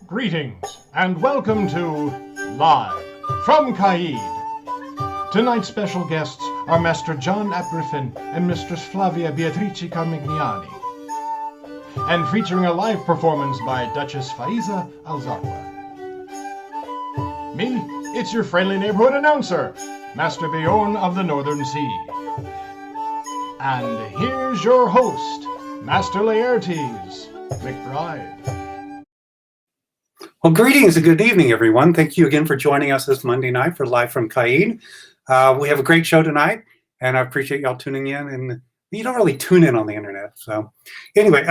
Greetings, and welcome to Live from Caid. Tonight's special guests are Master John ap Griffin and Mistress Flavia Beatrice Carmigniani, and featuring a live performance by Duchess Faizeh Al-Zarqa. Me, it's your friendly neighborhood announcer, Master Beorn of the Northern Sea. And here's your host, Master Laertes, McBride. Well, greetings and good evening, everyone. Thank you again for joining us this Monday night for Live from Caid. We have a great show tonight, and I appreciate y'all tuning in. And you don't really tune in on the internet. So anyway,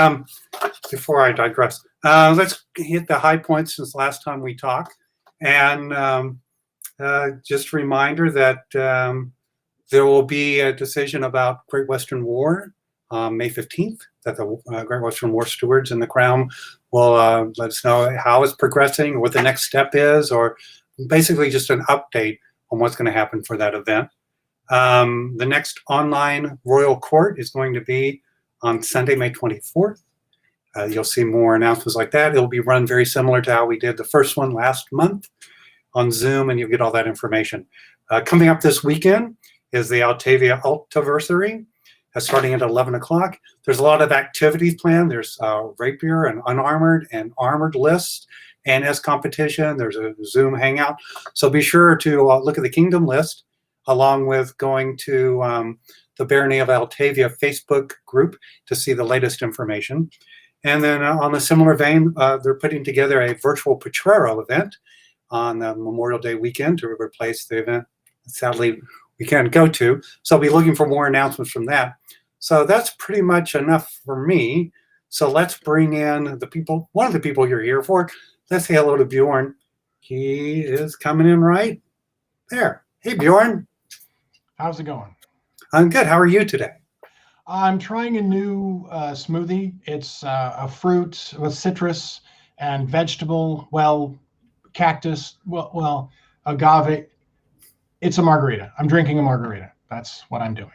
before I digress, let's hit the high points since last time we talked. And just a reminder that there will be a decision about Great Western War May 15th, that the Great Western War stewards in the Crown will let us know how it's progressing, what the next step is, or basically just an update on what's going to happen for that event. The next online royal court is going to be on Sunday, May 24th. You'll see more announcements like that. It'll be run very similar to how we did the first one last month on Zoom, and you'll get all that information. Coming up this weekend is the Altavia Altiversary, starting at 11 o'clock. There's a lot of activities planned. There's rapier and unarmored and armored lists, and as competition, there's a Zoom hangout. So be sure to look at the Kingdom list, along with going to the Barony of Altavia Facebook group to see the latest information. And then on a similar vein, they're putting together a virtual Potrero event on the Memorial Day weekend to replace the event sadly we can't go to. So I'll be looking for more announcements from that. So that's pretty much enough for me. So let's bring in the people, one of the people you're here for. Let's say hello to Beorn. He is coming in right there. Hey, Beorn. How's it going? I'm good. How are you today? I'm trying a new smoothie. It's a fruit with citrus and vegetable, cactus, agave. It's a margarita. I'm drinking a margarita. That's what I'm doing.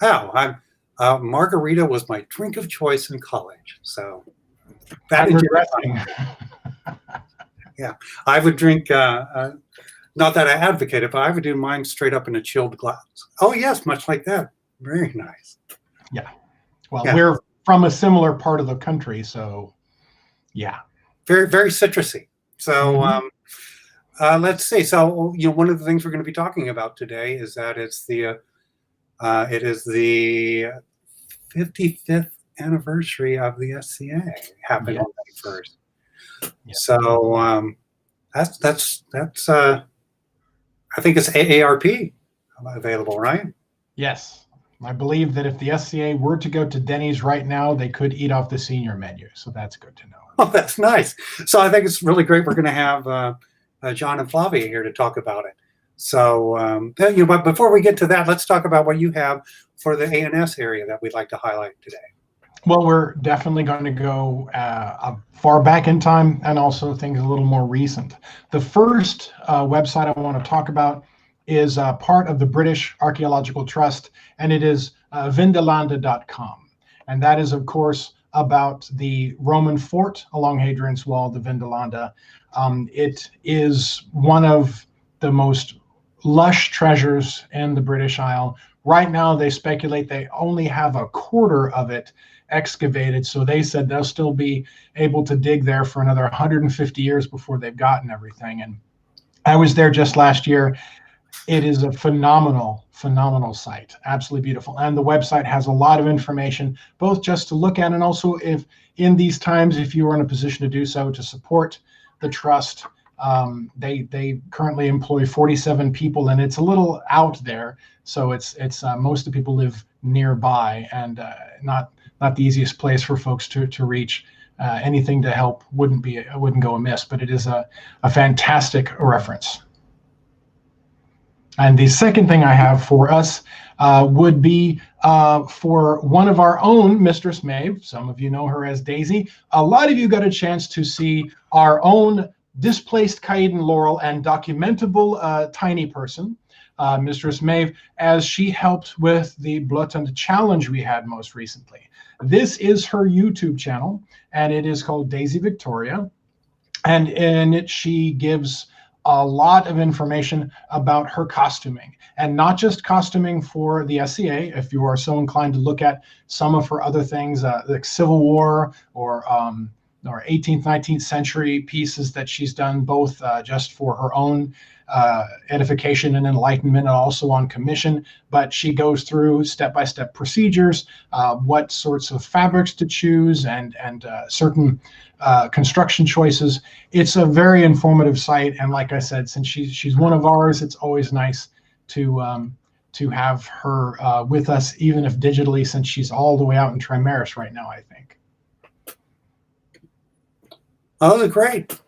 Oh, margarita was my drink of choice in college. So that regretting. Yeah, I would drink, not that I advocate it, but I would do mine straight up in a chilled glass. Oh, yes, much like that. Very nice. Yeah. Well, we're from a similar part of the country, so yeah. Very, very citrusy. So let's see. So, one of the things we're going to be talking about today is that it is the 55th anniversary of the SCA happened on May 1st. Yeah. So that's I think it's AARP available, right? Yes. I believe that if the SCA were to go to Denny's right now, they could eat off the senior menu. So that's good to know. Oh, that's nice. So I think it's really great. We're going to have John and Flavia here to talk about it. So, but before we get to that, let's talk about what you have for the ANS area that we'd like to highlight today. Well, we're definitely going to go far back in time and also things a little more recent. The first website I want to talk about is part of the British Archaeological Trust, and it is Vindolanda.com. And that is, of course, about the Roman fort along Hadrian's Wall, the Vindolanda. It is one of the most lush treasures in the British Isle. Right now, they speculate they only have a quarter of it excavated. So they said they'll still be able to dig there for another 150 years before they've gotten everything. And I was there just last year. It is a phenomenal site, absolutely beautiful. And the website has a lot of information, both just to look at and also if in these times, if you are in a position to do so, to support the trust. They currently employ 47 people, and it's a little out there. So it's most of the people live nearby, and not the easiest place for folks to reach. Anything to help wouldn't go amiss, but it is a fantastic reference. And the second thing I have for us would be for one of our own, Mistress Maeve. Some of you know her as Daisy. A lot of you got a chance to see our own displaced Caidan Laurel and documentable tiny person, Mistress Maeve, as she helped with the Blotand challenge we had most recently. This is her YouTube channel, and it is called Daisy Victoria. And in it, she gives a lot of information about her costuming, and not just costuming for the SCA. If you are so inclined to look at some of her other things, like Civil War or 18th, 19th century pieces that she's done, both just for her own edification and enlightenment, and also on commission. But she goes through step-by-step procedures, what sorts of fabrics to choose, and certain construction choices. It's a very informative site, and like I said, since she's one of ours, it's always nice to have her with us, even if digitally, since she's all the way out in Trimaris right now, I think. Oh, those are great.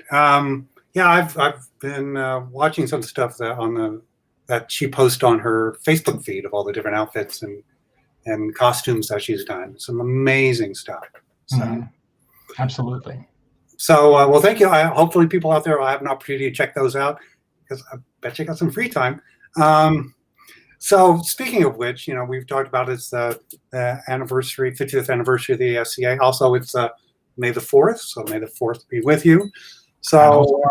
Yeah, I've been watching some stuff that she posts on her Facebook feed of all the different outfits and costumes that she's done. Some amazing stuff. So, absolutely. So, well, thank you. Hopefully, people out there will have an opportunity to check those out, because I bet you got some free time. So, speaking of which, we've talked about it's the anniversary, 50th anniversary of the SCA. Also, it's May the 4th, so May the 4th be with you. So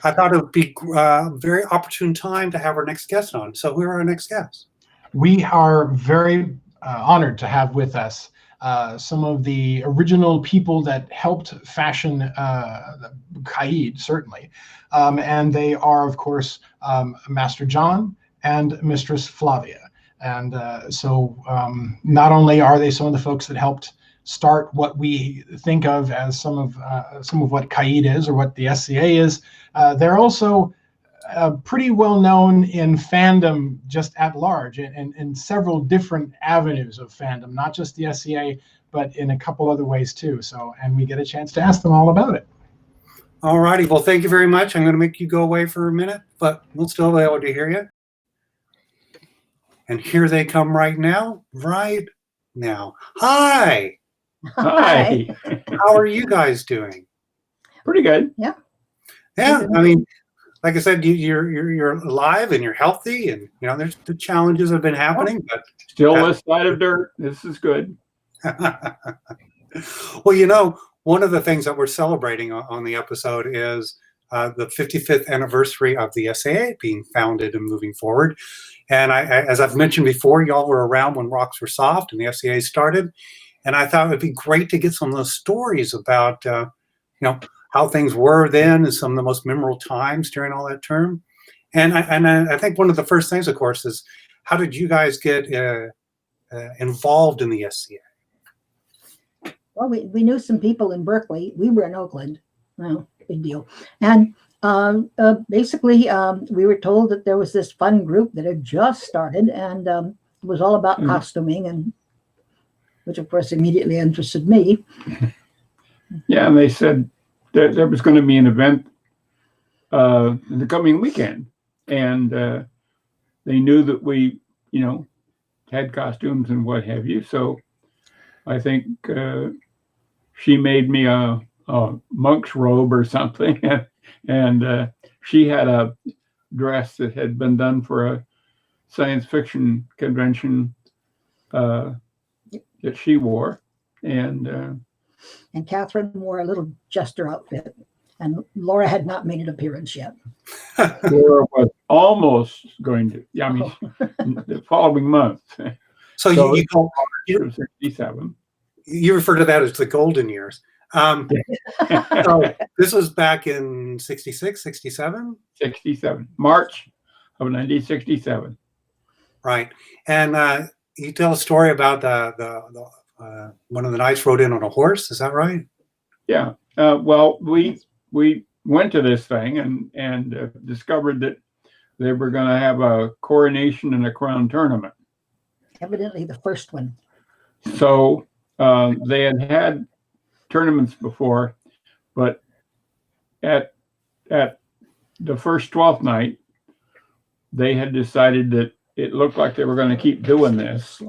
I thought it would be a very opportune time to have our next guest on. So who are our next guests? We are very honored to have with us some of the original people that helped fashion Caid, certainly. And they are, of course, Master John and Mistress Flavia. And so not only are they some of the folks that helped start what we think of as some of what Caid is, or what the SCA is, they're also pretty well known in fandom just at large, in several different avenues of fandom, not just the SCA, but in a couple other ways too. So, and we get a chance to ask them all about it. All righty. Well, thank you very much. I'm going to make you go away for a minute, but we'll still be able to hear you. And here they come right now. Hi. Hi. How are you guys doing? Pretty good. Yeah. I mean, like I said, you're alive and you're healthy, and there's the challenges that have been happening, but still this side of dirt. This is good. Well, one of the things that we're celebrating on the episode is the 55th anniversary of the SAA being founded and moving forward. And as I've mentioned before, y'all were around when rocks were soft and the SCA started. And I thought it would be great to get some of those stories about, how things were then and some of the most memorable times during all that term. And I think one of the first things, of course, is how did you guys get involved in the SCA? Well, we knew some people in Berkeley. We were in Oakland. No, big deal. And basically, we were told that there was this fun group that had just started, and it was all about costuming, and which of course immediately interested me. Yeah, and they said that there was going to be an event in the coming weekend, and they knew that we, had costumes and what have you. So I think she made me a monk's robe or something, and she had a dress that had been done for a science fiction convention that she wore, and Catherine wore a little jester outfit, and Laura had not made an appearance yet. Laura was almost going to. Yeah, I mean, the following month. So you 67. You refer to that as the golden years. So this was back in 66, 67? 67, March of 1967. Right. And you tell a story about one of the knights rode in on a horse. Is that right? Yeah. Well, we went to this thing and discovered that they were going to have a coronation and a crown tournament. Evidently the first one. So they had tournaments before, but at the first 12th night, they had decided that it looked like they were going to keep doing this.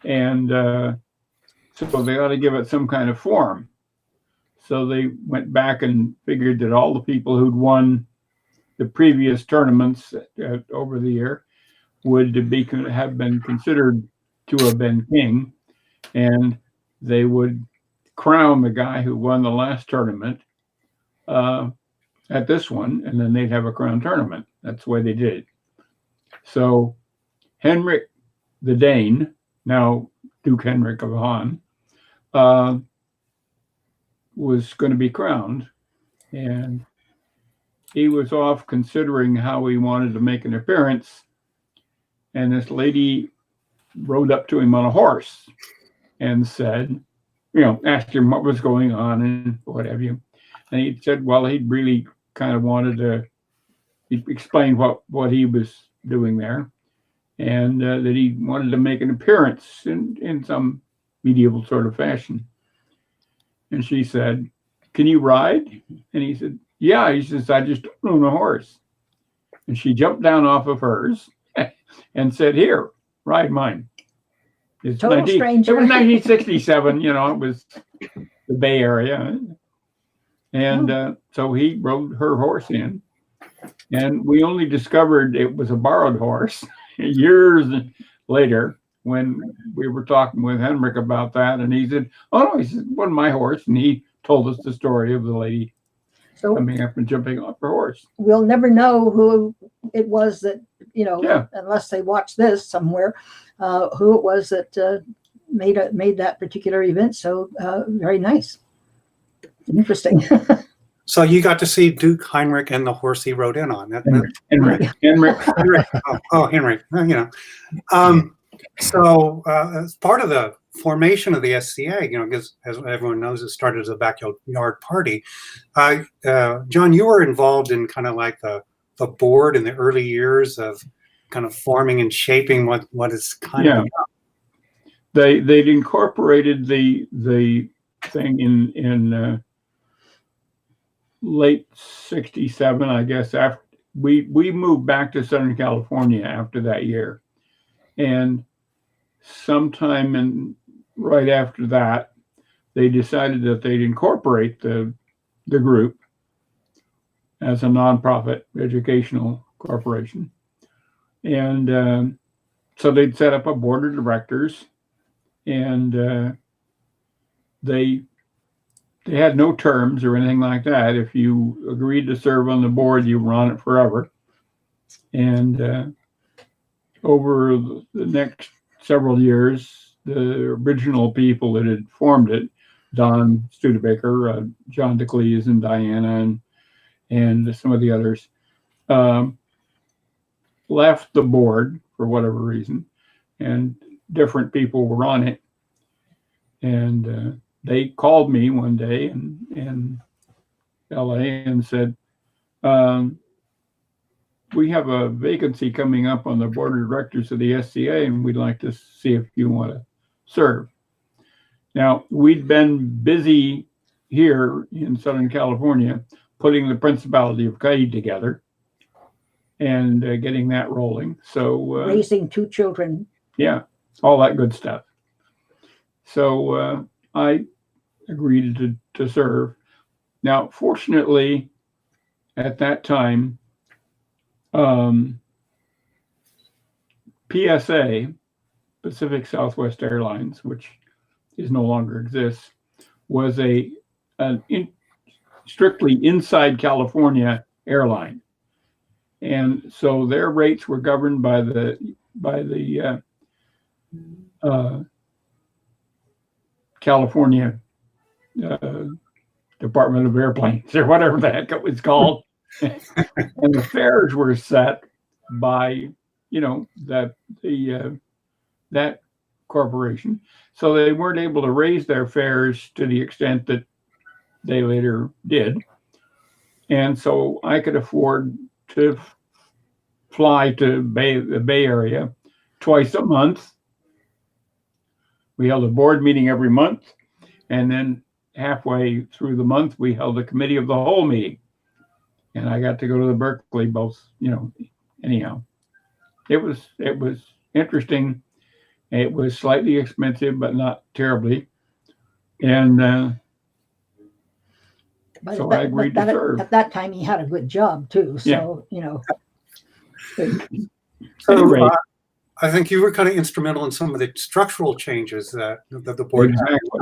And so they ought to give it some kind of form. So they went back and figured that all the people who'd won the previous tournaments over the year would have been considered to have been king, and they would crown the guy who won the last tournament at this one, and then they'd have a crown tournament. That's the way they did it. So Henrik the Dane, now Duke Henrik of Hahn, was going to be crowned, and he was off considering how he wanted to make an appearance, and this lady rode up to him on a horse and said, asked him what was going on and what have you. And he said, well, he really kind of wanted to explain what he was doing there, and that he wanted to make an appearance in some medieval sort of fashion. And she said, can you ride? And he said, yeah. He says, I just don't own a horse. And she jumped down off of hers and said, here, ride mine. It's Total stranger. It was 1967, it was the Bay Area. And so he rode her horse in. And we only discovered it was a borrowed horse years later when we were talking with Henrik about that. And he said, oh, no, he said, it wasn't my horse. And he told us the story of the lady coming up and jumping off her horse. We'll never know who it was that, unless they watch this somewhere, who it was that made that particular event so very nice. Interesting. So you got to see Duke Heinrich and the horse he rode in on. Henrik. Henrik. So as part of the formation of the SCA, because as everyone knows, it started as a backyard party. John, you were involved in kind of like the board in the early years of kind of forming and shaping what is kind of. They'd incorporated the thing in late '67, I guess. After we moved back to Southern California after that year, and sometime right after that, they decided that they'd incorporate the group as a nonprofit educational corporation, and so they'd set up a board of directors, and they had no terms or anything like that. If you agreed to serve on the board, you were on it forever. And over the next several years, the original people that had formed it, Don Studebaker, John DeCleese, and Diana, and some of the others, left the board for whatever reason, and different people were on it. And they called me one day in LA and said, we have a vacancy coming up on the board of directors of the SCA, and we'd like to see if you want to serve. Now, we'd been busy here in Southern California putting the Principality of Caid together and getting that rolling. So raising 2 children. Yeah, all that good stuff. So I agreed to serve. Now, fortunately, at that time, PSA, Pacific Southwest Airlines, which no longer exists, was a strictly inside California airline, and so their rates were governed by the California Department of Airplanes or whatever the heck it was called. And the fares were set by that corporation, so they weren't able to raise their fares to the extent that they later did, and so I could afford to fly to the Bay Area twice a month. We held a board meeting every month, and then halfway through the month we held a committee of the whole meeting, and I got to go to the Berkeley both. Anyhow, it was interesting. It was slightly expensive, but not terribly, and so I agreed to serve. At that time, he had a good job too. So So I think you were kind of instrumental in some of the structural changes that the board exactly.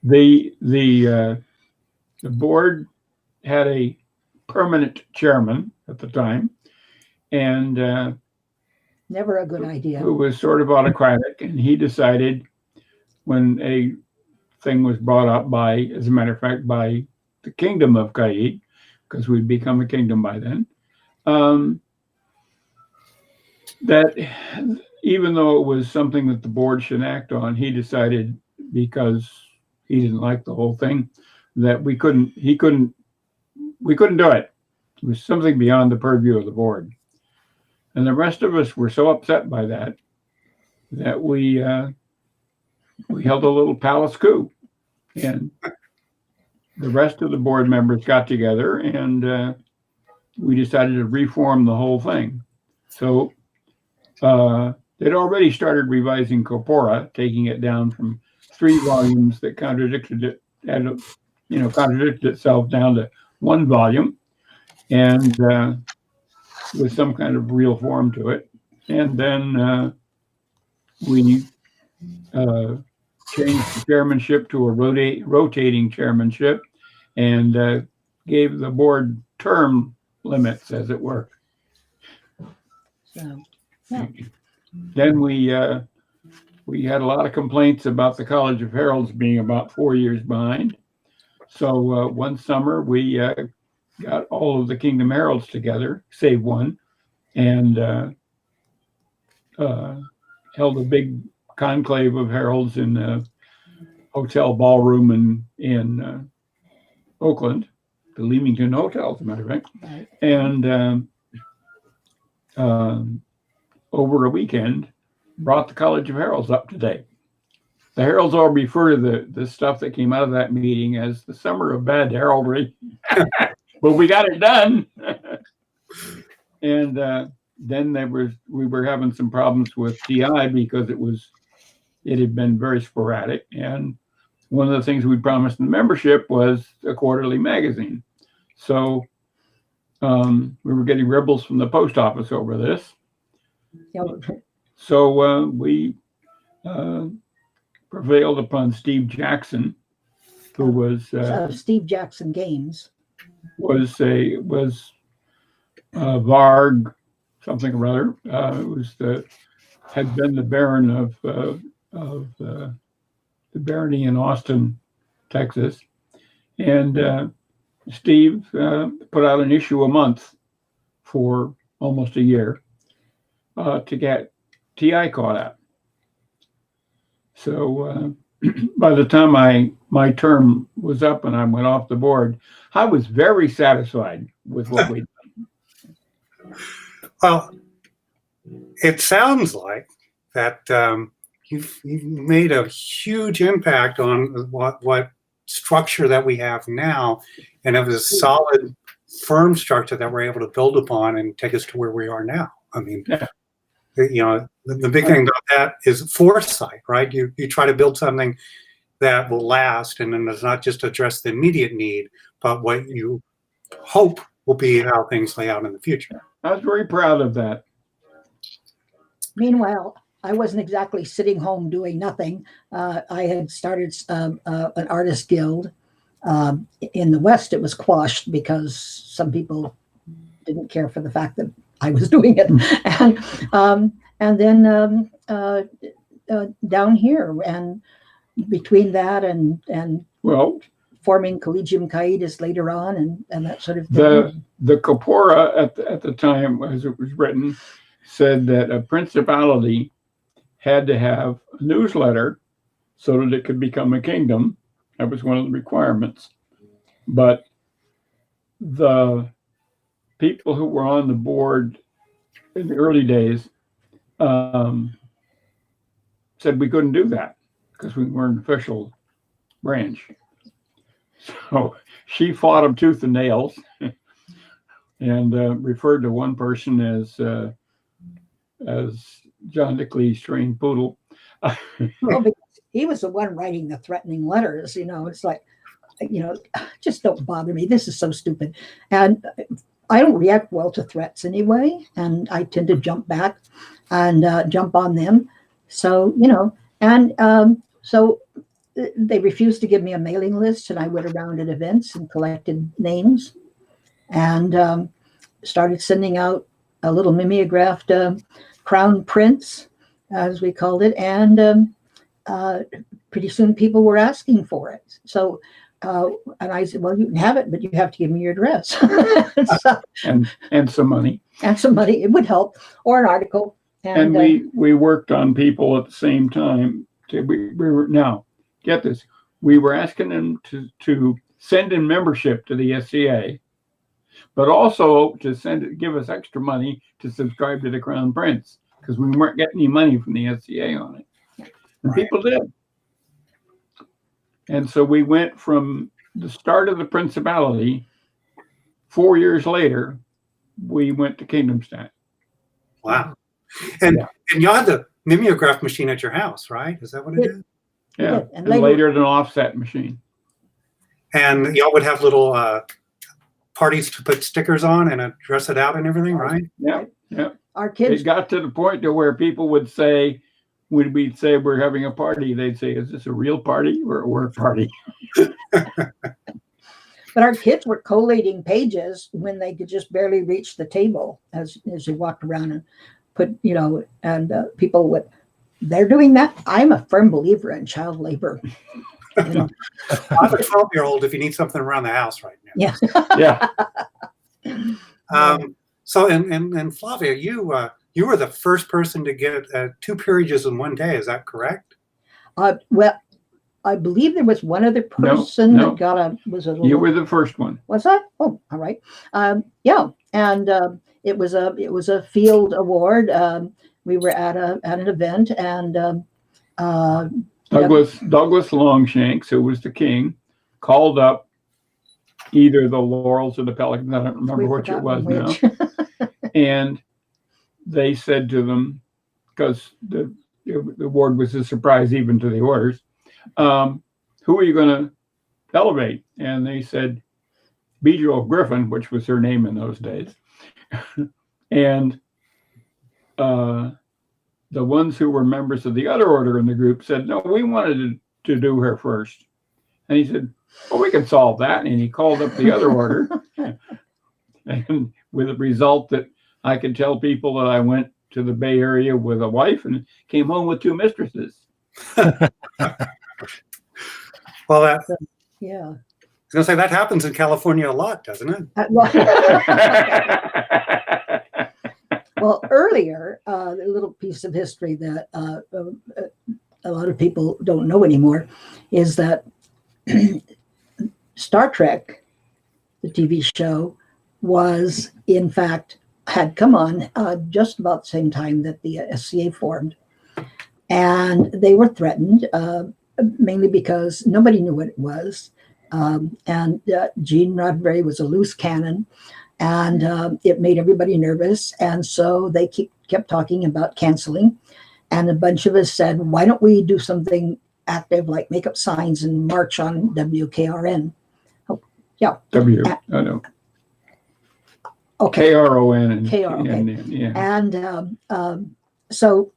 The board had a permanent chairman at the time, and Never a good idea. who was sort of autocratic, and he decided when a thing was brought up by, as a matter of fact, by the kingdom of Caid, because we'd become a kingdom by then, that even though it was something that the board should act on, he decided, because he didn't like the whole thing, that we couldn't do it. It was something beyond the purview of the board. And the rest of us were so upset by that we held a little palace coup, and the rest of the board members got together, and we decided to reform the whole thing. So they'd already started revising Corpora, taking it down from 3 volumes that contradicted it, contradicted itself down to 1 volume, and with some kind of real form to it. And then we changed the chairmanship to a rotating chairmanship, and gave the board term limits, as it were. So, yeah. Then we had a lot of complaints about the College of Heralds being about 4 years behind. So one summer we got all of the Kingdom Heralds together, save one, and held a big conclave of heralds in the hotel ballroom in Oakland, the Leamington Hotel, as a matter of fact. Right. And over a weekend, brought the College of Heralds up to date. The heralds all refer to the stuff that came out of that meeting as the summer of bad heraldry, but we got it done. And then we were having some problems with TI because it had been very sporadic. And one of the things we promised in the membership was a quarterly magazine. So we were getting ripples from the post office over this. Yeah. So we prevailed upon Steve Jackson, who was Steve Jackson Games. was Varg something or other. Had been the Baron of the barony in Austin, Texas, and Steve put out an issue a month for almost a year to get TI caught up. So by the time my term was up and I went off the board, I was very satisfied with what we did. Well, it sounds like that you've made a huge impact on what structure that we have now, and it was a solid, firm structure that we're able to build upon and take us to where we are now. I mean, Yeah. The big thing about that is foresight, right? You try to build something that will last, and then does not just address the immediate need, but what you hope will be how things lay out in the future. I was very proud of that. Meanwhile, I wasn't exactly sitting home doing nothing. I had started an artist guild. In the West, it was quashed because some people didn't care for the fact that I was doing it. And then down here, and between that and Well, forming Collegium Caid later on, and that sort of thing. the Corpora at the time, as it was written, said that a principality had to have a newsletter so that it could become a kingdom. That was one of the requirements. But the people who were on the board in the early days said we couldn't do that because we weren't an official branch. So she fought them tooth and nails and referred to one person as John Dickley's trained poodle. Well, because he was the one writing the threatening letters. It's like, just don't bother me. This is so stupid. And I don't react well to threats anyway. And I tend to jump back and jump on them. So, so they refused to give me a mailing list, and I went around at events and collected names, and started sending out a little mimeographed crown prince, as we called it, and pretty soon people were asking for it. So, and I said, well, you can have it, but you have to give me your address. So, and some money. and some money, it would help, or an article. And we worked on people at the same time. We were, now, get this, we were asking them to send in membership to the SCA, but also to give us extra money to subscribe to the Crown Prince, because we weren't getting any money from the SCA on it. And people did. And so we went from the start of the Principality, 4 years later, we went to Kingdomstadt. Wow. And you had the mimeograph machine at your house, right? Is that what it is? Yeah. And later an offset machine. And y'all would have little parties to put stickers on and dress it out and everything, right? Yeah. Yeah. Our kids It got to the point to where people would say, when we'd say we're having a party, they'd say, is this a real party or a work party? But our kids were collating pages when they could just barely reach the table as you walked around and put, and people would, they're doing that. I'm a firm believer in child labor. I'm a 12-year-old if you need something around the house right now. Yeah. Yeah. So, and Flavia, you were the first person to get 2 peerages in one day. Is that correct? Well, I believe there was one other person that got You were the first one. Was that? Oh, all right. Yeah, and it was a field award. We were at an event, and Douglas Longshanks, who was the king, called up either the Laurels or the Pelicans. I don't remember which it was now. And they said to them, because the award was a surprise even to the orders, who are you going to elevate? And they said, Bejo Griffin, which was her name in those days. And the ones who were members of the other order in the group said, no, we wanted to do her first. And he said, well, we can solve that. And he called up the other order. And with the result that I could tell people that I went to the Bay Area with a wife and came home with 2 mistresses. Well, I was yeah. going to say that happens in California a lot, doesn't it? Well, earlier, a little piece of history that a lot of people don't know anymore is that Star Trek, the TV show, was in fact had come on just about the same time that the SCA formed, and they were threatened mainly because nobody knew what it was, and Gene Roddenberry was a loose cannon. And it made everybody nervous. And so they kept talking about canceling. And a bunch of us said, why don't we do something active, like make up signs and march on WKRN? Oh, yeah. I know. Okay. KRON. And KRON. Yeah. And so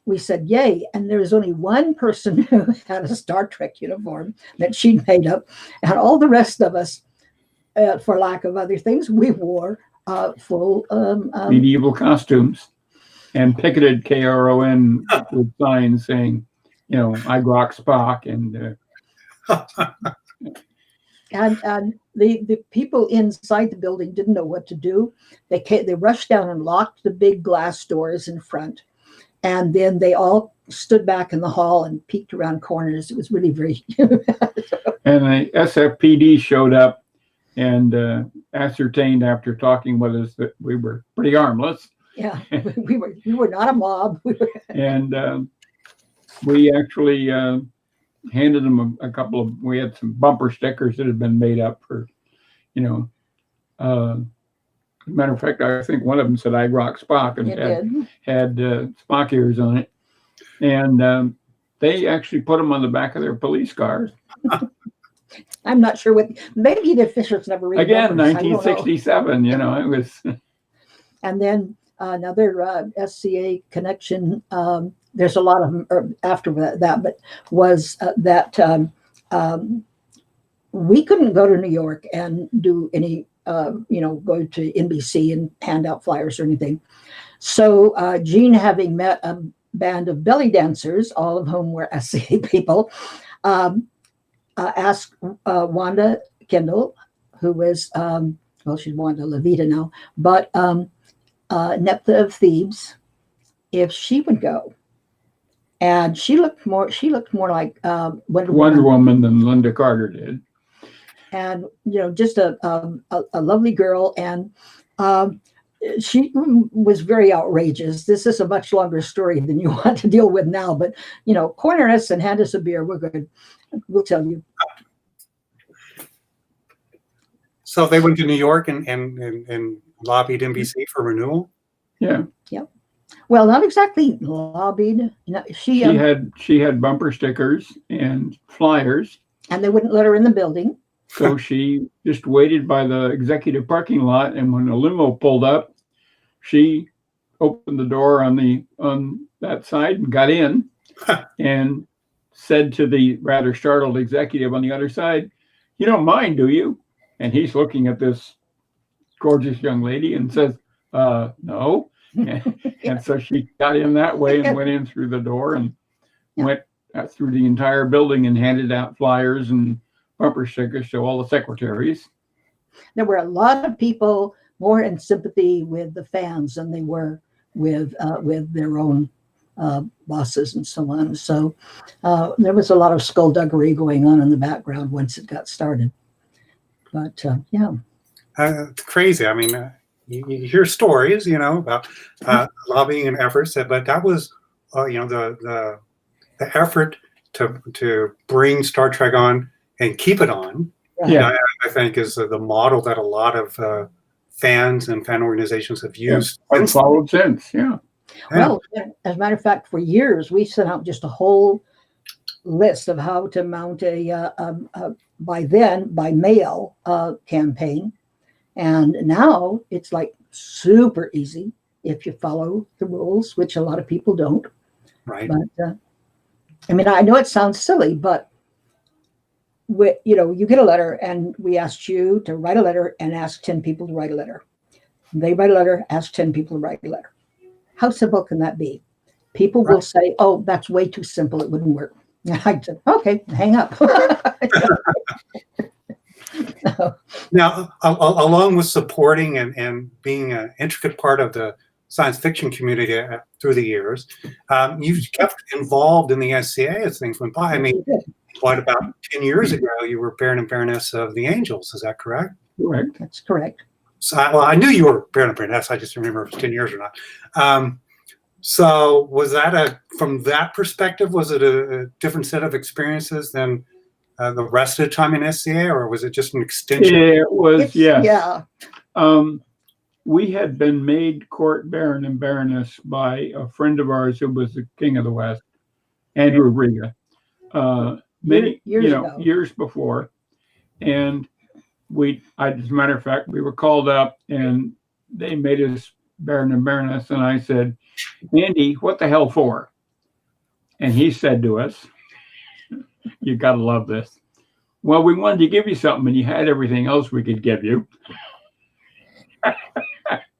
we said, yay. And there was only one person who had a Star Trek uniform that she'd made up. And all the rest of us, for lack of other things, we wore full medieval costumes and picketed KRON with signs saying, I grok Spock, and the people inside the building didn't know what to do. They rushed down and locked the big glass doors in front, and then they all stood back in the hall and peeked around corners. It was really very. And the SFPD showed up and ascertained after talking with us that we were pretty harmless. Yeah, we were not a mob. And we actually handed them a couple of, we had some bumper stickers that had been made up for, matter of fact, I think one of them said I rock Spock and had Spock ears on it. And they actually put them on the back of their police cars. I'm not sure what, maybe the officials never read. Again, 1967, it was. And then another SCA connection, there's a lot of them after that, but was that we couldn't go to New York and do any, go to NBC and hand out flyers or anything. So Jean, having met a band of belly dancers, all of whom were SCA people, asked Wanda Kendall, who was, she's Wanda Levita now, but Neptha of Thebes, if she would go. And she looked more like Wonder Woman than Linda Carter did. And, just a lovely girl. And she was very outrageous. This is a much longer story than you want to deal with now. But, corner us and hand us a beer. We're good. We'll tell you. So they went to New York and lobbied NBC for renewal? Yeah. Yep. Well, not exactly lobbied. She had bumper stickers and flyers. And they wouldn't let her in the building. So she just waited by the executive parking lot, and when a limo pulled up, she opened the door on that side and got in and said to the rather startled executive on the other side, "You don't mind, do you?" And he's looking at this gorgeous young lady and says, "No." And so she got in that way and went in through the door and went through the entire building and handed out flyers and bumper stickers to all the secretaries. There were a lot of people more in sympathy with the fans than they were with their own bosses and so on. So there was a lot of skullduggery going on in the background once it got started. But yeah. It's crazy. I mean, you hear stories, about lobbying and efforts, but that was, the effort to bring Star Trek on and keep it on. Yeah, I think is the model that a lot of fans and fan organizations have used. And followed since. Yeah. Well, as a matter of fact, for years we sent out just a whole list of how to mount by mail campaign. And now it's like super easy if you follow the rules, which a lot of people don't. Right. But I know it sounds silly, but you get a letter and we asked you to write a letter and ask 10 people to write a letter. They write a letter, ask 10 people to write a letter. How simple can that be? People will say, "Oh, that's way too simple. It wouldn't work." And I said, "Okay, hang up." Now, along with supporting and being an intricate part of the science fiction community through the years, you've kept involved in the SCA as things went by. I mean, about 10 years ago, you were Baron and Baroness of the Angels. Is that correct? Correct. That's correct. So, I knew you were Baron and Baroness. I just remember if it was 10 years or not. So was that from that perspective, was it a different set of experiences than the rest of the time in SCA, or was it just an extension? It was, yes. Yeah. We had been made court Baron and Baroness by a friend of ours who was the King of the West, Andrew Riga, many years before. And as a matter of fact, we were called up and they made us Baron and Baroness. And I said, "Andy, what the hell for?" And he said to us, "You got to love this. Well, we wanted to give you something and you had everything else we could give you."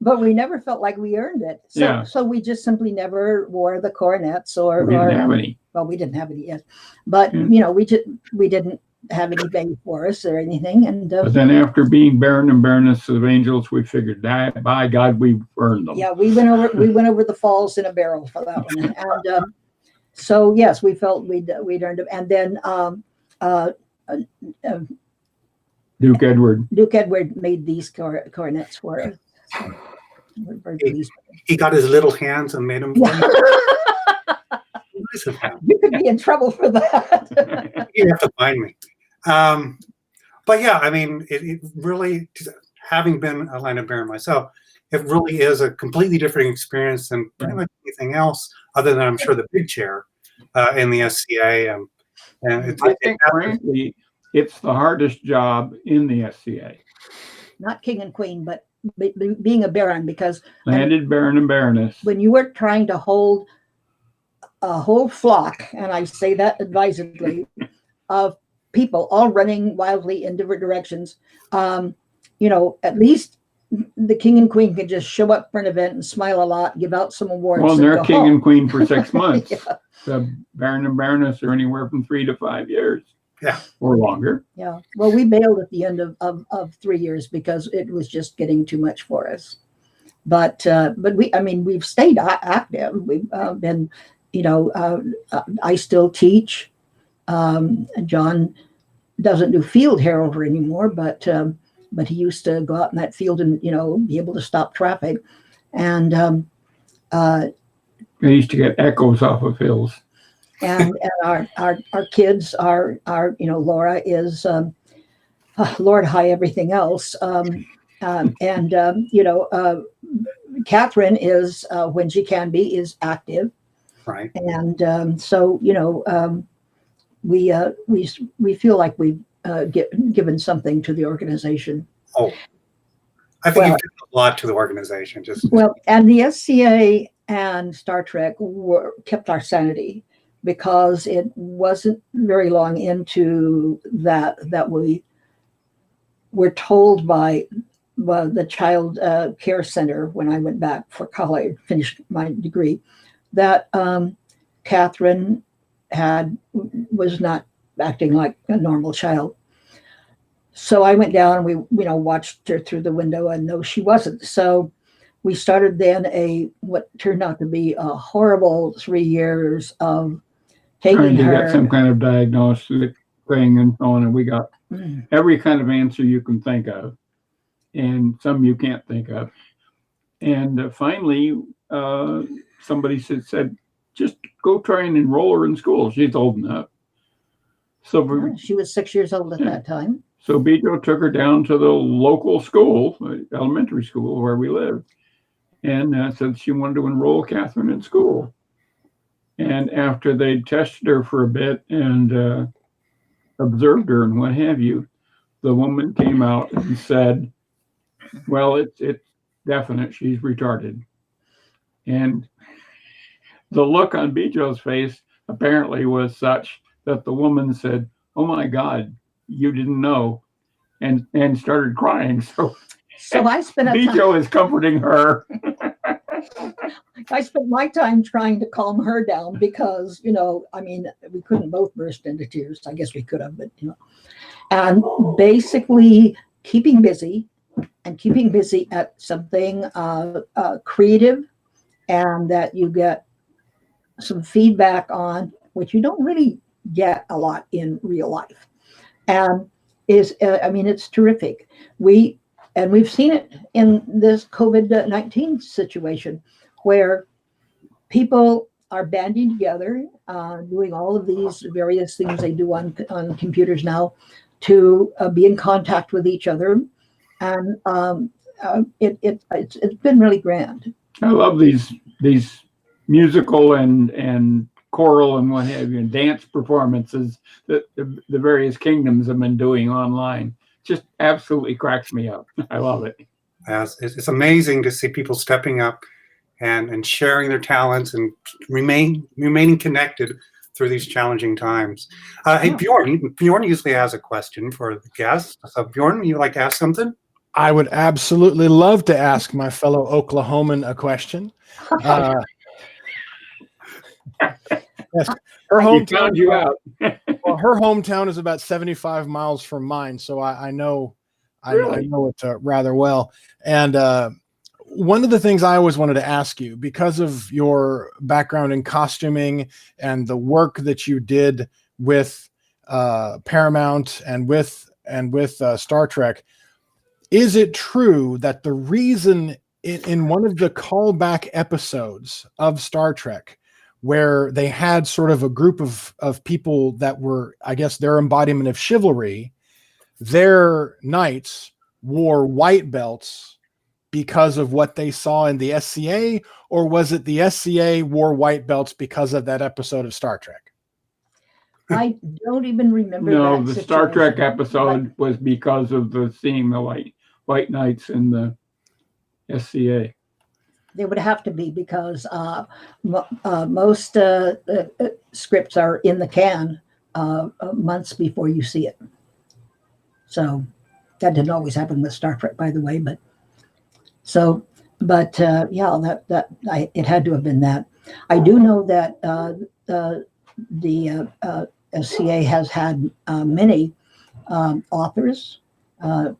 But we never felt like we earned it. So we just simply never wore the coronets or We didn't have any. Well, we didn't have any yet. But, we didn't have anything for us or anything. And but then after being Baron and Baroness of Angels, we figured, by God, we've earned them. Yeah, we went over the falls in a barrel for that one. And so, yes, we felt we'd earned them. And then Duke Edward made these coronets for us. So we're very pleased. He got his little hands and made them. Yeah. You could be in trouble for that. You have to find me. But yeah, I mean, it really, having been a line of Baron myself, it really is a completely different experience than pretty much anything else, other than I'm sure the big chair in the SCA. And I think, frankly, it's the hardest job in the SCA. Not king and queen, but being a baron, because Landed Baron and Baroness. when you were trying to hold a whole flock, and I say that advisedly, of people all running wildly in different directions. At least the king and queen can just show up for an event and smile a lot, give out some awards. Well, they're king and queen for 6 months. Yeah. The baron and baroness are anywhere from 3 to 5 years. Yeah. Or longer. Yeah. Well, we bailed at the end of 3 years because it was just getting too much for us. But we've stayed active. We've been, I still teach. John doesn't do field heraldry anymore, but he used to go out in that field and, be able to stop traffic. And I used to get echoes off of hills. and our kids are Laura is Lord high everything else. Catherine is when she can be is active. Right. And we feel like we've given something to the organization. Oh, I think you've given a lot to the organization. And the SCA and Star Trek kept our sanity, because it wasn't very long into that we were told by the child care center when I went back for college, finished my degree, that Catherine was not acting like a normal child. So I went down and we watched her through the window, and no, she wasn't. So we started then what turned out to be a horrible 3 years of taking trying to her. get some kind of diagnostic thing and so on, and we got every kind of answer you can think of, and some you can't think of. And finally, somebody said, just go try and enroll her in school. She's old enough. So She was 6 years old at that time. So Bijo took her down to the local school, elementary school where we lived, and said she wanted to enroll Catherine in school. And after they tested her for a bit and observed her and what have you, the woman came out and said, well, it's definite, she's retarded. And the look on Bijo's face apparently was such that the woman said, oh my God, you didn't know, and started crying. So I spent Bijo is comforting her. I spent my time trying to calm her down because, we couldn't both burst into tears. I guess we could have, but, and basically keeping busy at something creative, and that you get some feedback on, which you don't really get a lot in real life. And it's terrific. We've seen it in this COVID-19 situation, where people are banding together, doing all of these various things they do on computers now to be in contact with each other. And it's been really grand. I love these musical and choral and what have you, and dance performances that the various kingdoms have been doing online. Just absolutely cracks me up. I love it. Yes, it's amazing to see people stepping up and sharing their talents and remaining connected through these challenging times. Hey, Beorn usually has a question for the guests. So Beorn, you like to ask something? I would absolutely love to ask my fellow Oklahoman a question. Yes, her hometown. Found you out. Well, her hometown is about 75 miles from mine, so I know Really? I know it rather well. And one of the things I always wanted to ask you, because of your background in costuming and the work that you did with Paramount and with Star Trek, is it true that the reason in one of the callback episodes of Star Trek, where they had sort of a group of people that were, I guess, their embodiment of chivalry, their knights wore white belts because of what they saw in the SCA, or was it the SCA wore white belts because of that episode of Star Trek? I don't even remember. No, that the Star Trek situation. episode was because of seeing the white knights in the SCA. They would have to be because most scripts are in the can months before you see it. So that didn't always happen with Star Trek, by the way. But yeah, it had to have been that. I do know that the SCA has had many authors.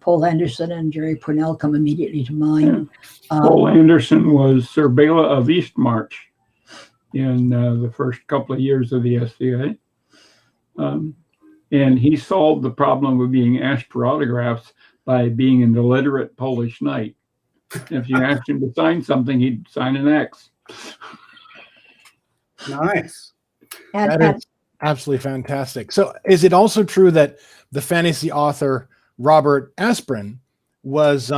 Paul Anderson and Jerry Pournelle come immediately to mind. Paul Anderson was Sir Bela of Eastmarch in the first couple of years of the SCA. And he solved the problem of being asked for autographs by being an illiterate Polish knight. If you asked him to sign something, he'd sign an X. Nice. And That is absolutely fantastic. So is it also true that the fantasy author Robert Asprin was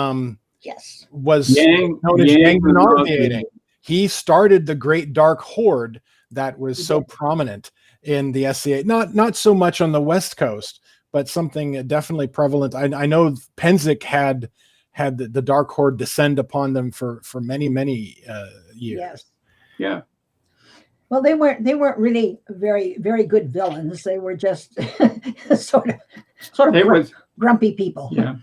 yes, known as Yang the Nauseating? He started the Great Dark Horde that was so prominent in the SCA. Not so much on the West Coast, but something definitely prevalent. I know Penzic had the Dark Horde descend upon them for many years. yes. Yeah. Well, they weren't really very, very good villains. They were just sort of grumpy people. Yeah.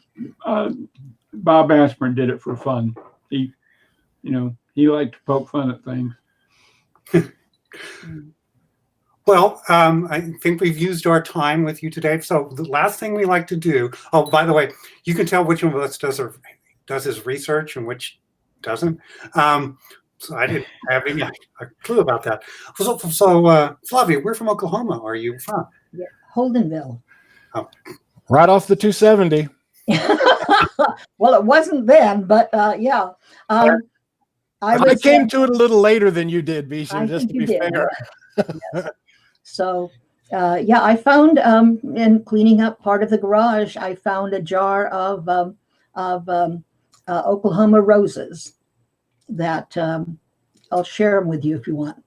Bob Asprin did it for fun. He liked to poke fun at things. Well, I think we've used our time with you today. So the last thing we like to do, oh, by the way, you can tell which one of us does his research and which doesn't. So I didn't have any clue about that. So Flavia, where from Oklahoma are you from? Yeah, Holdenville. Oh. Right off the 270. Well, it wasn't then, but yeah. I came to it a little later than you did, Bishan, just to be fair. Yes. So, yeah, I found in cleaning up part of the garage, I found a jar of Oklahoma roses that I'll share them with you if you want.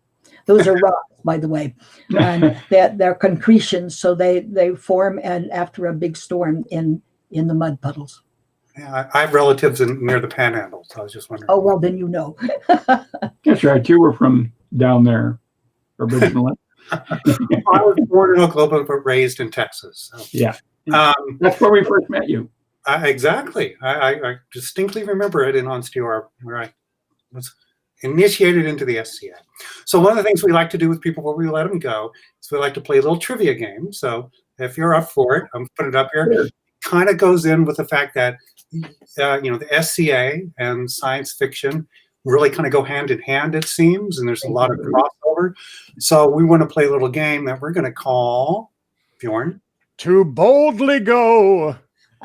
Those are rocks, by the way, and they're concretions, so they form and after a big storm in the mud puddles. Yeah, I have relatives near the Panhandle, so I was just wondering. Oh well, then you know. That's right. You were from down there originally. I was born in Oklahoma but raised in Texas. So. Yeah. That's where we first met you. Exactly. I distinctly remember it in Onstewar, where I was initiated into the SCA. So one of the things we like to do with people before we let them go is we like to play a little trivia game. So if you're up for it, I'm putting it up here. It kind of goes in with the fact that the SCA and science fiction really kind of go hand in hand, it seems, and there's a lot of crossover. So we want to play a little game that we're going to call, Beorn, To boldly go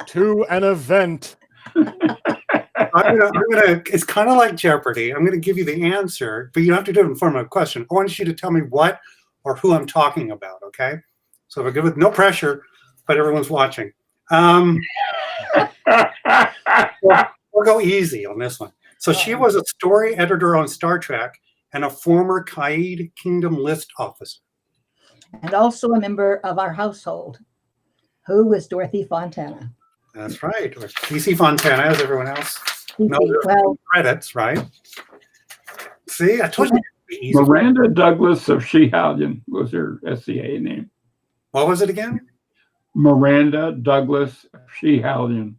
to an event. It's kind of like Jeopardy. I'm gonna give you the answer, but you have to do it in form of a question. I want you to tell me what or who I'm talking about, okay? So we'll give it no pressure, but everyone's watching. We'll go easy on this one. So she was a story editor on Star Trek and a former Caid Kingdom list officer. And also a member of our household, who was Dorothy Fontana. That's right. Or PC Fontana, as everyone else knows Well, credits, right? See, I told you. It'd be easy. Miranda Douglas of Shehallion was her SCA name. What was it again? Miranda Douglas of Shehallion.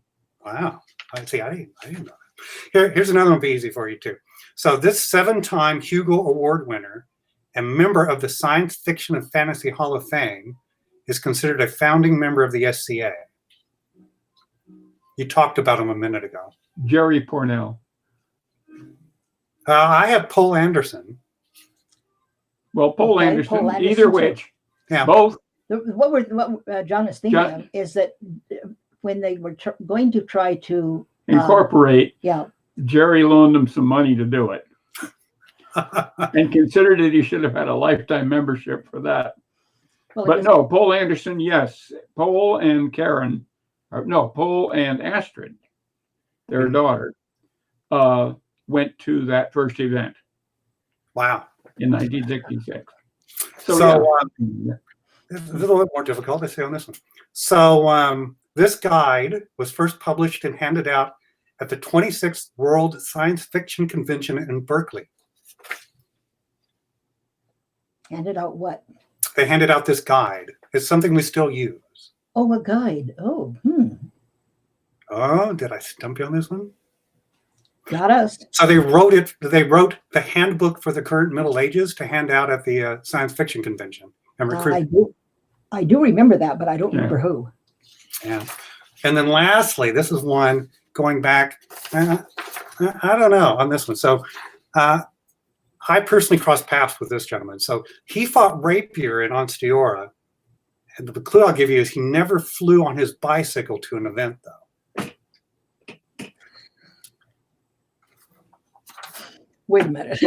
Wow. I didn't know that. Here's another one be easy for you too. So this 7-time Hugo Award winner and member of the Science Fiction and Fantasy Hall of Fame is considered a founding member of the SCA. You talked about him a minute ago. Jerry Pournelle. I have Paul Anderson. Well, Paul Anderson, Paul Anderson either too. which. Yeah. Both. What John is thinking of is that when they were going to try to Incorporate. yeah, Jerry loaned him some money to do it. And considered that he should have had a lifetime membership for that. well, But no, Paul Anderson, yes. Paul and Paul and Astrid, their daughter, went to that first event Wow. in 1966. So it's a little bit more difficult to say on this one. So this guide was first published and handed out at the 26th World Science Fiction Convention in Berkeley. Handed out what? They handed out this guide. It's something we still use. Oh, a guide. Oh, Oh, did I stump you on this one? got us. So they wrote it. They wrote the handbook for the current Middle Ages to hand out at the science fiction convention and recruit. I do remember that, but I don't remember who. Yeah. And then lastly, this is one going back, I don't know on this one. So I personally crossed paths with this gentleman. So he fought rapier in Onstiora. And the clue I'll give you is he never flew on his bicycle to an event, though. Wait a minute.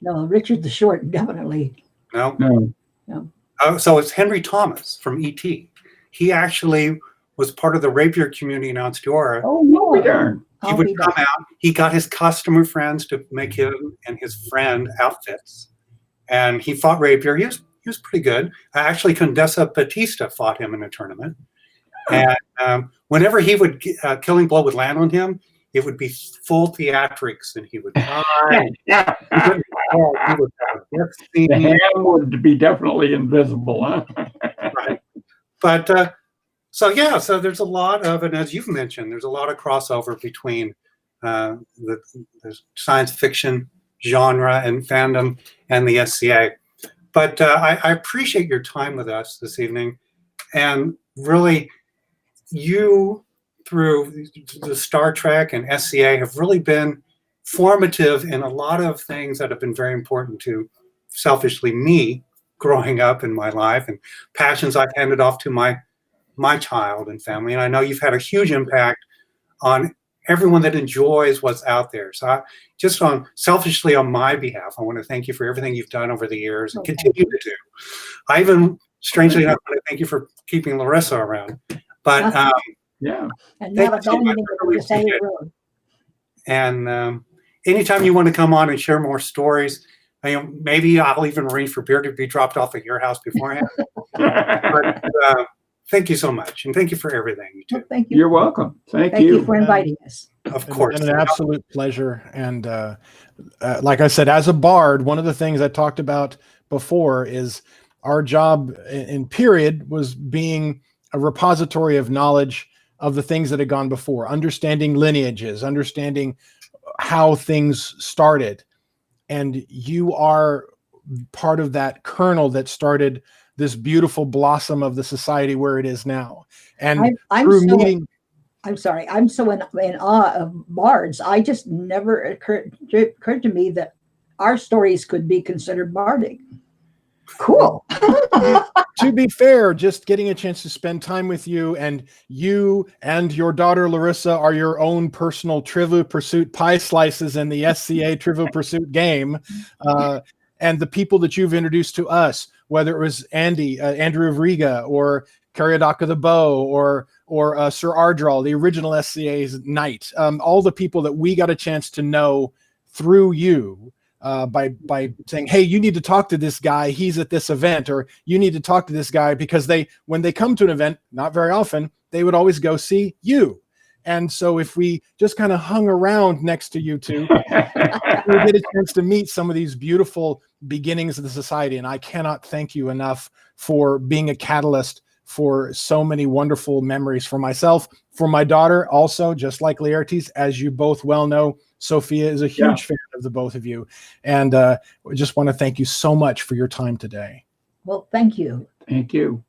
No, Richard the Short, definitely. No. So it's Henry Thomas from E.T. He actually was part of the rapier community in Onstiora. Oh, no. He would come out. He got his customer friends to make him and his friend outfits, and he fought rapier. He was pretty good. Actually, Condessa Batista fought him in a tournament, and whenever he would killing blow would land on him, it would be full theatrics, and he would cry. The hand would be definitely invisible, huh? Right. But so there's a lot of, and as you've mentioned, there's a lot of crossover between the science fiction genre and fandom and the SCA. But I appreciate your time with us this evening, and really, you through the Star Trek and SCA have really been formative in a lot of things that have been very important to, selfishly, me growing up in my life, and passions I've handed off to my child and family. And I know you've had a huge impact on everyone that enjoys what's out there. So selfishly on my behalf, I want to thank you for everything you've done over the years and continue to do. I even, strangely enough, want to thank you for keeping Larissa around. But and not abandoning it to say the road. And anytime you want to come on and share more stories, maybe I'll even arrange for beer to be dropped off at your house beforehand. But thank you so much, and thank you for everything you do. Well, thank you. You're welcome. Thank you. Thank you for inviting us. Of course. An absolute pleasure. And like I said, as a bard, one of the things I talked about before is our job in period was being a repository of knowledge of the things that had gone before, understanding lineages, understanding how things started. And you are part of that kernel that started this beautiful blossom of the society where it is now. And I'm so in awe of bards. I just never occurred to me that our stories could be considered bardic. Cool. To be fair, just getting a chance to spend time with you and your daughter Larissa are your own personal Trivial Pursuit pie slices in the SCA Trivial Pursuit game, and the people that you've introduced to us, whether it was Andrew of Riga or Caryodaka the Bow or Sir Ardral, the original SCA's knight, all the people that we got a chance to know through you. By saying, hey, you need to talk to this guy, he's at this event, or you need to talk to this guy, because when they come to an event, not very often, they would always go see you. And so if we just kind of hung around next to you two, we get a chance to meet some of these beautiful beginnings of the society. And I cannot thank you enough for being a catalyst for so many wonderful memories for myself, for my daughter also, just like Laertes, as you both well know. Sophia is a huge fan of the both of you. And we just want to thank you so much for your time today. Well, thank you. Thank you.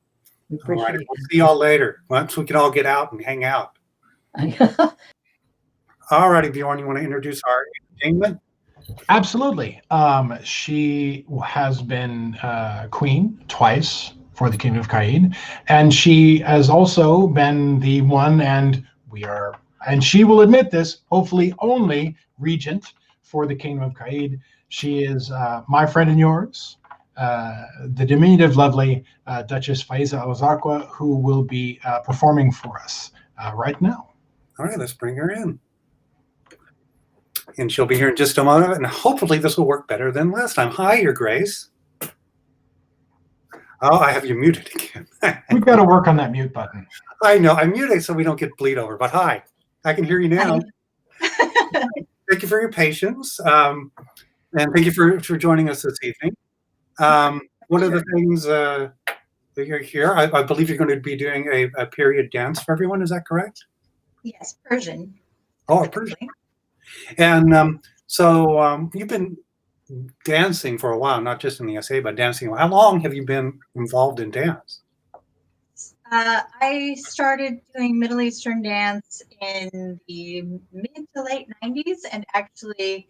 We appreciate it. We'll see y'all later. Once we can all get out and hang out. All righty, Beorn, you want to introduce our entertainment? Absolutely. She has been queen twice for the Kingdom of Caid, and she has also been the one, and she will admit this, hopefully only regent for the Kingdom of Caid. She is my friend and yours, the diminutive, lovely Duchess Faizeh Al-Zarqa, who will be performing for us right now. All right, let's bring her in. And she'll be here in just a moment, and hopefully this will work better than last time. Hi, Your Grace. Oh, I have you muted again. We've got to work on that mute button. I know, I'm muted so we don't get bleed over, but hi, I can hear you now. Thank you for your patience. And thank you for joining us this evening. One of the things that you're here, I believe you're going to be doing a period dance for everyone. Is that correct? Yes, Persian. Oh, Persian. And so you've been dancing for a while, not just in the SA, but dancing. How long have you been involved in dance? I started doing Middle Eastern dance in the mid to late 90s. And actually,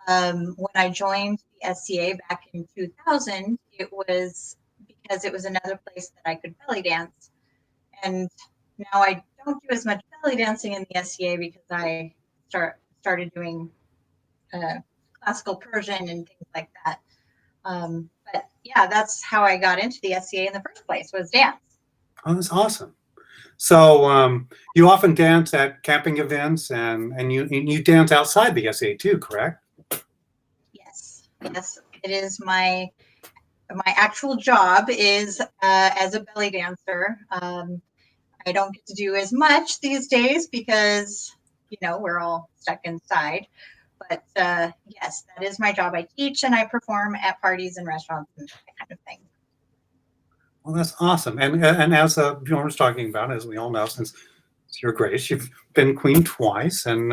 when I joined the SCA back in 2000, it was because it was another place that I could belly dance. And now I don't do as much belly dancing in the SCA because I started doing classical Persian and things like that. But yeah, that's how I got into the SCA in the first place, was dance. Oh, that's awesome. So you often dance at camping events, and you dance outside the SA too, correct? Yes, it is my actual job is as a belly dancer. I don't get to do as much these days because we're all stuck inside. But yes, that is my job. I teach and I perform at parties and restaurants and that kind of thing. Well, that's awesome. And as Beorn was talking about, as we all know, since it's your grace, you've been queen twice. And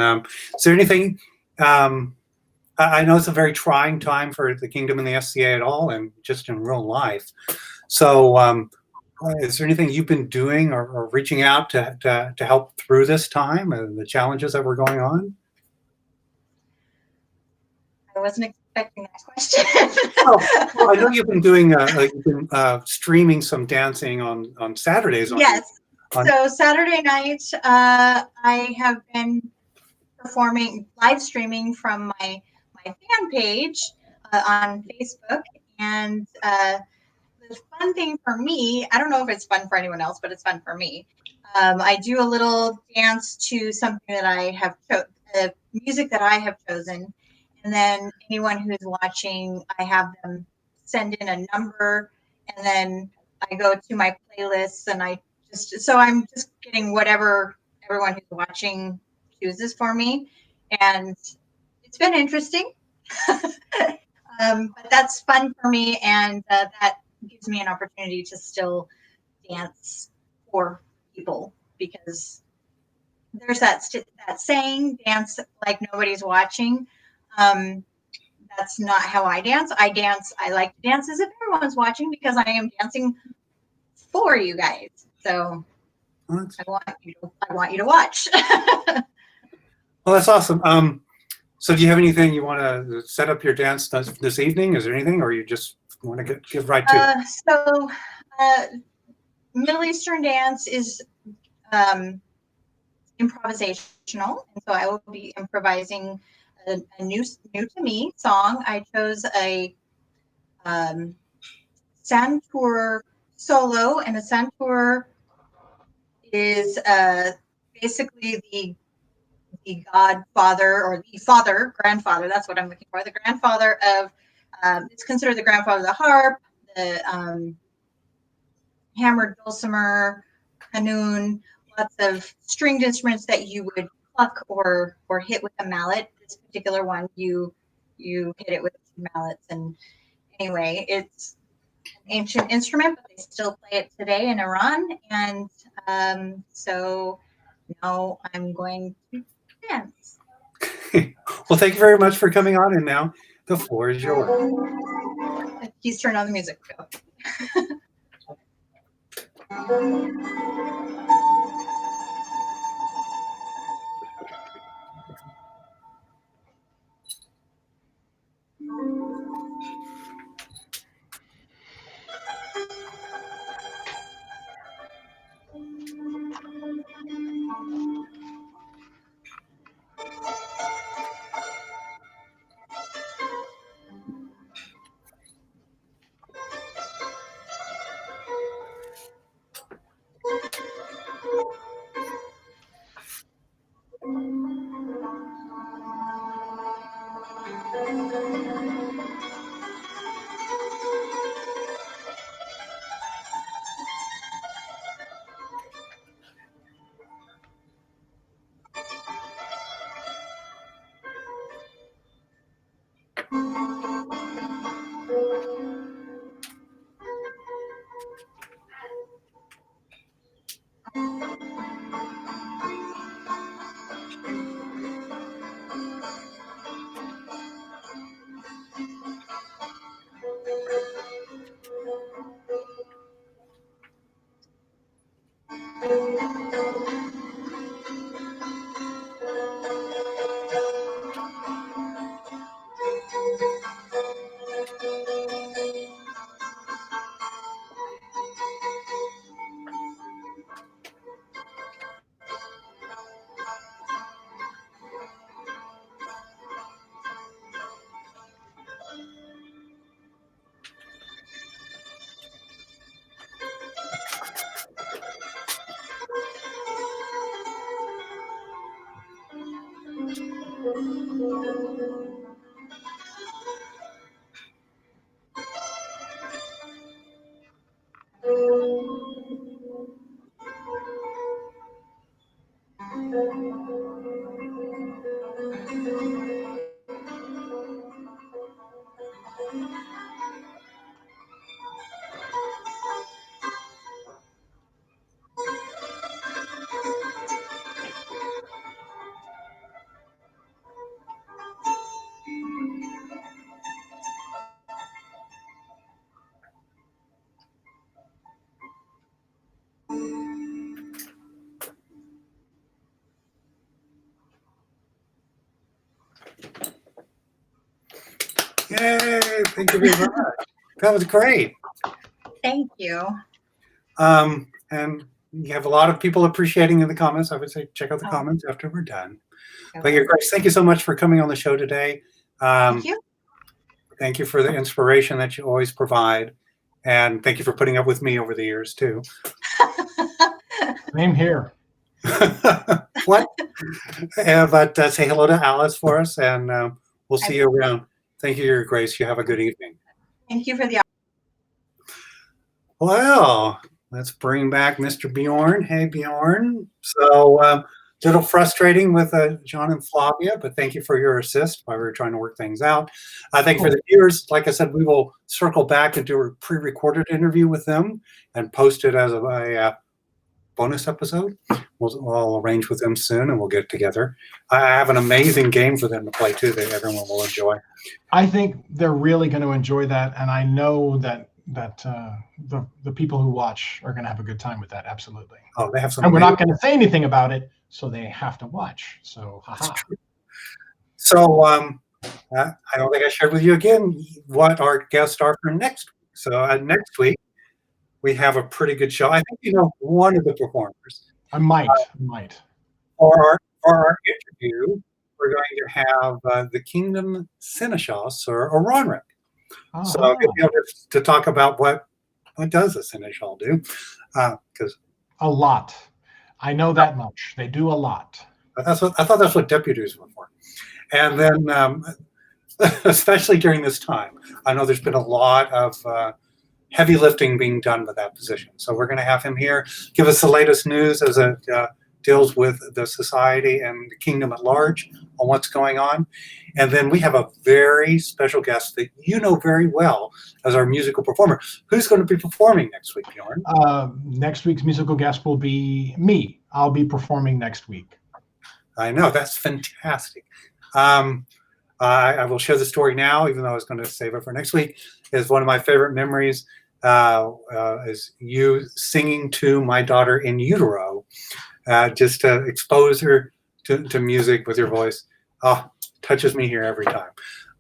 is there anything? I know it's a very trying time for the kingdom and the SCA at all, and just in real life. So, is there anything you've been doing or reaching out to help through this time and the challenges that were going on? I wasn't expecting that question. Well, I know you've been doing streaming some dancing on Saturdays. Yes. So Saturday night, I have been live streaming from my fan page on Facebook, and the fun thing for me, I don't know if it's fun for anyone else, but it's fun for me. I do a little dance to something that I have music that I have chosen. And then anyone who's watching, I have them send in a number, and then I go to my playlists, and I'm just getting whatever everyone who's watching chooses for me. And it's been interesting, but that's fun for me, and that gives me an opportunity to still dance for people, because there's that saying, dance like nobody's watching. That's not how I dance. I like to dance as if everyone's watching, because I am dancing for you guys. So I want you to watch. Well, that's awesome. So do you have anything you want to set up your dance this evening? Is there anything, or you just want to get right to it? So Middle Eastern dance is improvisational, and so I will be improvising a new to me song. I chose a santur solo, and a santur is basically the godfather, or the grandfather. That's what I'm looking for. The grandfather of it's considered the grandfather of the harp, the hammered dulcimer, qanun, lots of stringed instruments that you would pluck or hit with a mallet. This particular one, you hit it with mallets. And anyway, it's an ancient instrument, but they still play it today in Iran. And so now I'm going to dance. Well, thank you very much for coming on, and now the floor is yours. He's turned on the music. Yay! Thank you very much. That was great. Thank you. And you have a lot of people appreciating in the comments. I would say check out the Oh. comments after we're done. Okay. But you're great. Thank you so much for coming on the show today. Thank you. Thank you for the inspiration that you always provide. And thank you for putting up with me over the years, too. Same here. What? But say hello to Alice for us, and we'll see you around. Thank you, Your Grace. You have a good evening. Thank you for the. Well, let's bring back Mr. Beorn. Hey, Beorn. So, little frustrating with John and Flavia, but thank you for your assist while we were trying to work things out. I think for the viewers, like I said, we will circle back and do a pre-recorded interview with them and post it as a bonus episode. We'll arrange with them soon, and we'll get together. I have an amazing game for them to play too that everyone will enjoy. I think they're really going to enjoy that, and I know that the people who watch are going to have a good time with that. Absolutely. Oh, they have some. And we're not going to say anything about it, so they have to watch. So, haha. So, I don't think I shared with you again what our guests are for next week. So, next week we have a pretty good show. I think you know one of the performers. I might. For our interview, we're going to have the Kingdom Seneschal, Sir Oronric. So I'll be able to talk about what does a Seneschal do, because a lot. I know that much. They do a lot. I thought that's what deputies were for. And then, especially during this time, I know there's been a lot of heavy lifting being done with that position. So we're going to have him here, give us the latest news as it deals with the society and the kingdom at large on what's going on. And then we have a very special guest that you know very well as our musical performer. Who's going to be performing next week, Beorn? Next week's musical guest will be me. I'll be performing next week. I know, that's fantastic. I will share the story now, even though I was going to save it for next week. Is one of my favorite memories is you singing to my daughter in utero, just to expose her to music with your voice. Oh, touches me here every time.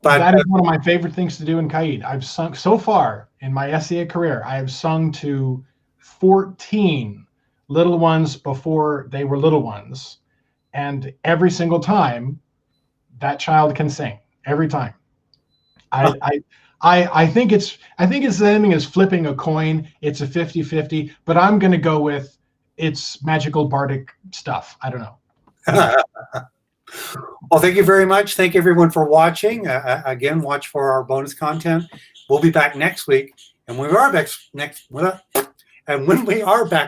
But that is one of my favorite things to do in Caid. I've sung so far in my SCA career. I have sung to 14 little ones before they were little ones, and every single time, that child can sing. Every time. I think it's the same thing as flipping a coin. It's a 50-50, but I'm going to go with it's magical bardic stuff. I don't know. Well, thank you very much. Thank you everyone for watching. Again, watch for our bonus content. We'll be back next week, and when we are back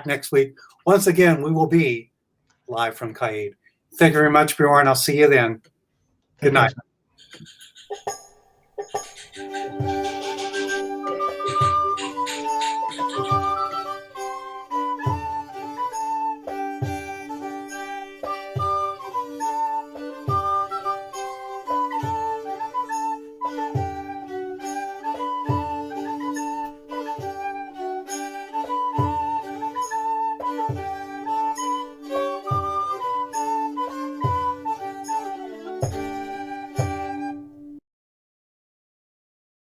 next week, once again we will be live from Caid. Thank you very much, Beorn. I'll see you then. Good night.